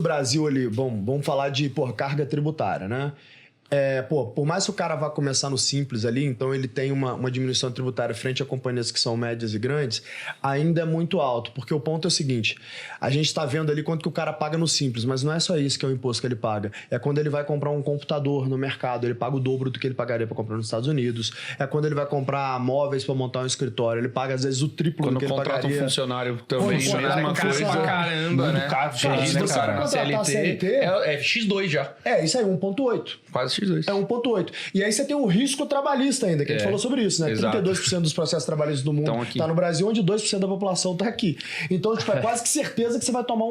Brasil ali, vamos falar de carga tributária, né? Por mais que o cara vá começar no simples ali, então ele tem uma diminuição tributária frente a companhias que são médias e grandes, ainda é muito alto, porque o ponto é o seguinte, a gente está vendo ali quanto que o cara paga no simples, mas não é só isso que é o imposto que ele paga, é quando ele vai comprar um computador no mercado, ele paga o dobro do que ele pagaria para comprar nos Estados Unidos, é quando ele vai comprar móveis para montar um escritório, ele paga às vezes o triplo do que ele pagaria. Quando contrata um funcionário também, mesma coisa. Caramba, né? Se você vai contratar CLT, é X2 já. Isso aí, 1,8. Quase X2. É 1,8. E aí você tem o risco trabalhista ainda, que a gente falou sobre isso, né? Exato. 32% dos processos trabalhistas do mundo está no Brasil, onde 2% da população está aqui. Então, tipo, é quase que certeza que você vai tomar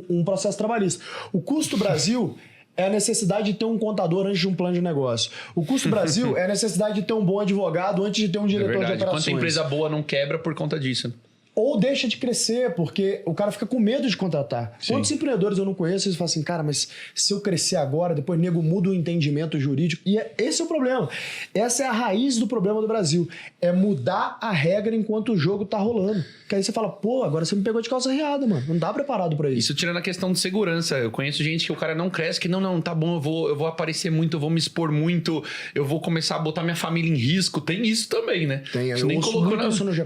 um processo trabalhista. O custo Brasil é a necessidade de ter um contador antes de um plano de negócio. O custo Brasil é a necessidade de ter um bom advogado antes de ter um diretor de operações. Quanta empresa boa não quebra por conta disso? Ou deixa de crescer, porque o cara fica com medo de contratar. Sim. Quantos empreendedores eu não conheço, eles falam assim, cara, mas se eu crescer agora, depois nego muda o entendimento jurídico. E esse é o problema. Essa é a raiz do problema do Brasil. É mudar a regra enquanto o jogo tá rolando. Que aí você fala, pô, agora você me pegou de calça riada, mano. Não tá preparado pra isso. Isso tirando a questão de segurança. Eu conheço gente que o cara não cresce, que não, tá bom, eu vou aparecer muito, eu vou me expor muito, eu vou começar a botar minha família em risco. Tem isso também, né? Tem, eu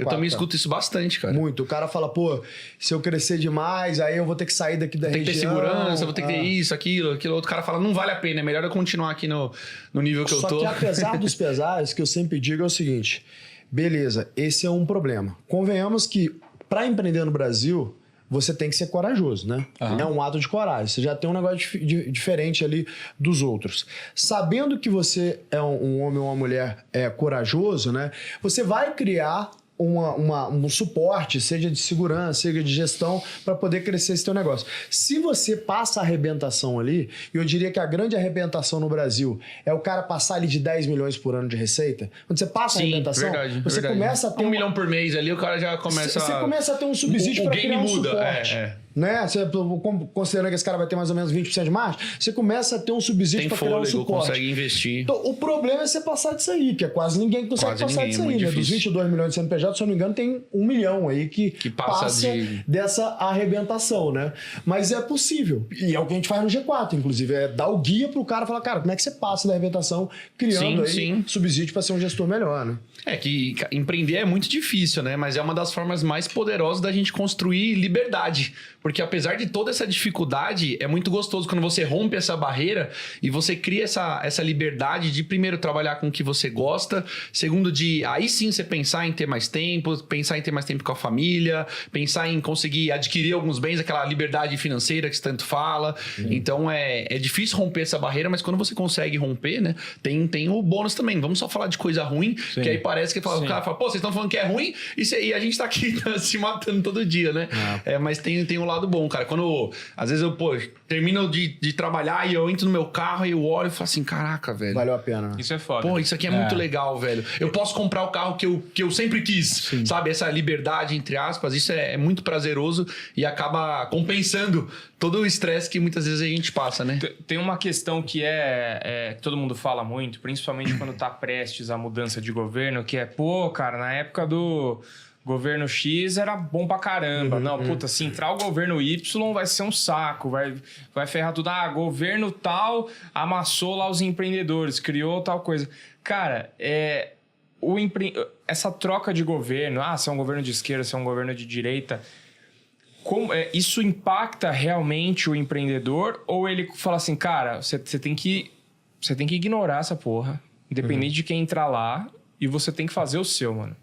também escuto isso bastante, cara. Muito. O cara fala, pô, se eu crescer demais, aí eu vou ter que sair daqui da região. Tem que ter segurança, vou ter que ter isso, aquilo. Outro cara fala, não vale a pena, é melhor eu continuar aqui no nível que eu tô. Só que apesar dos pesares, que eu sempre digo é o seguinte, beleza, esse é um problema. Convenhamos que para empreender no Brasil, você tem que ser corajoso, né? Uhum. É um ato de coragem. Você já tem um negócio diferente ali dos outros. Sabendo que você é um homem ou uma mulher corajoso, né? Você vai criar um suporte, seja de segurança, seja de gestão, para poder crescer esse teu negócio. Se você passa a arrebentação ali, e eu diria que a grande arrebentação no Brasil é o cara passar ali de 10 milhões por ano de receita, quando você passa a arrebentação, você começa a ter 1 milhão por mês ali, o cara já começa Você começa a ter um subsídio para criar um suporte. Né? Você, considerando que esse cara vai ter mais ou menos 20% de margem, você começa a ter um subsídio para criar um suporte. Consegue investir. Então, o problema é você passar disso aí, que é quase ninguém consegue passar disso aí, né? Dos 22 milhões de CNPJ, se eu não me engano, tem 1 milhão aí que passa dessa arrebentação, né? Mas é possível. E é o que a gente faz no G4, inclusive, é dar o guia pro cara e falar, cara, como é que você passa da arrebentação criando subsídio para ser um gestor melhor, né? Que empreender é muito difícil, né? Mas é uma das formas mais poderosas da gente construir liberdade. Porque apesar de toda essa dificuldade, é muito gostoso quando você rompe essa barreira e você cria essa liberdade de, primeiro, trabalhar com o que você gosta. Segundo, aí sim você pensar em ter mais tempo, pensar em ter mais tempo com a família, pensar em conseguir adquirir alguns bens, aquela liberdade financeira que você tanto fala. Então, é difícil romper essa barreira, mas quando você consegue romper, né? Tem o bônus também. Vamos só falar de coisa ruim, que aí parece que o cara fala, pô, vocês estão falando que é ruim e a gente tá aqui se matando todo dia, né? Mas tem um lado bom, cara. Quando, às vezes, eu termino de trabalhar e eu entro no meu carro e eu olho e falo assim, caraca, velho. Valeu a pena. Isso é foda. Pô, isso aqui é muito legal, velho. Eu posso comprar o carro que eu sempre quis, sabe? Essa liberdade, entre aspas, isso é muito prazeroso e acaba compensando todo o estresse que muitas vezes a gente passa, né? Tem uma questão que que todo mundo fala muito, principalmente quando tá prestes à mudança de governo, que é, pô, cara, na época do governo X era bom pra caramba. Puta, se entrar o governo Y vai ser um saco, vai ferrar tudo. Governo tal amassou lá os empreendedores, criou tal coisa. Cara, essa troca de governo, se é um governo de esquerda, se é um governo de direita, isso impacta realmente o empreendedor? Ou ele fala assim, cara, você tem que ignorar essa porra, independente de quem entrar lá, e você tem que fazer o seu, mano?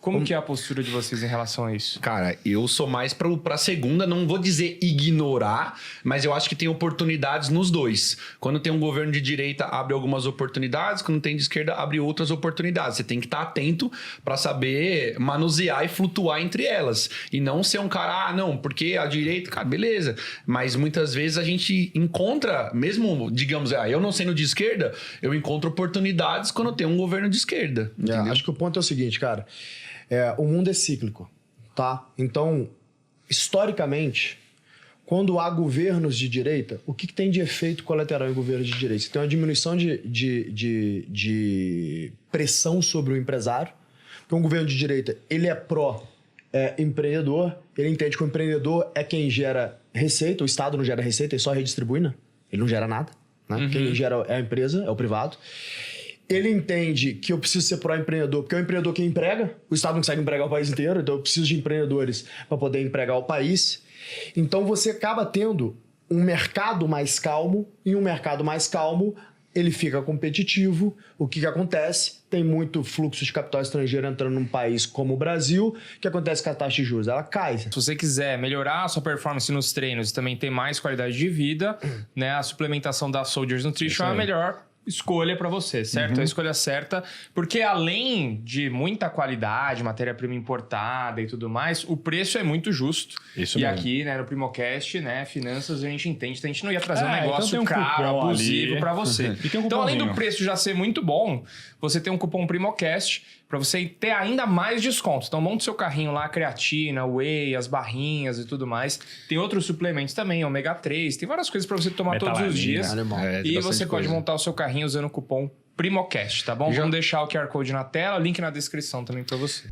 Como que é a postura de vocês em relação a isso? Cara, eu sou mais pra segunda, não vou dizer ignorar, mas eu acho que tem oportunidades nos dois. Quando tem um governo de direita, abre algumas oportunidades, quando tem de esquerda, abre outras oportunidades. Você tem que estar atento pra saber manusear e flutuar entre elas. E não ser um cara, não, porque a direita, cara, beleza. Mas muitas vezes a gente encontra, mesmo, digamos, eu não sendo de esquerda, eu encontro oportunidades quando tem um governo de esquerda. Acho que o ponto é o seguinte, cara. O mundo é cíclico, tá? Então, historicamente, quando há governos de direita, o que tem de efeito colateral em governos de direita? Você tem uma diminuição de pressão sobre o empresário, porque um governo de direita, ele é pró empreendedor, ele entende que o empreendedor é quem gera receita, o Estado não gera receita, ele só redistribui, né? Ele não gera nada, né? Quem gera é a empresa, é o privado. Ele entende que eu preciso ser pró-empreendedor, porque é o empreendedor que emprega, o Estado não consegue empregar o país inteiro, então eu preciso de empreendedores para poder empregar o país. Então você acaba tendo um mercado mais calmo, e um mercado mais calmo ele fica competitivo. O que acontece? Tem muito fluxo de capital estrangeiro entrando num país como o Brasil. O que acontece com a taxa de juros? Ela cai. Se você quiser melhorar a sua performance nos treinos e também ter mais qualidade de vida, né, a suplementação da Soldiers Nutrition é a melhor escolha para você, certo? É a escolha certa, porque além de muita qualidade, matéria-prima importada e tudo mais, o preço é muito justo. Isso e mesmo. aqui, né, no Primocast, né, finanças, a gente entende, a gente não ia trazer um então negócio tem um caro, cupom abusivo ali. para você. E tem um Então, além do cupomzinho. preço já ser muito bom, você tem um cupom Primocast para você ter ainda mais desconto. Então, monta o seu carrinho lá, creatina, whey, as barrinhas e tudo mais. Tem outros suplementos também, ômega 3, tem várias coisas para você tomar todos os dias. animal. tem E bastante você pode coisa. montar o seu carrinho usando o cupom Primocast, tá bom? Vamos deixar o QR Code na tela, link na descrição também para você.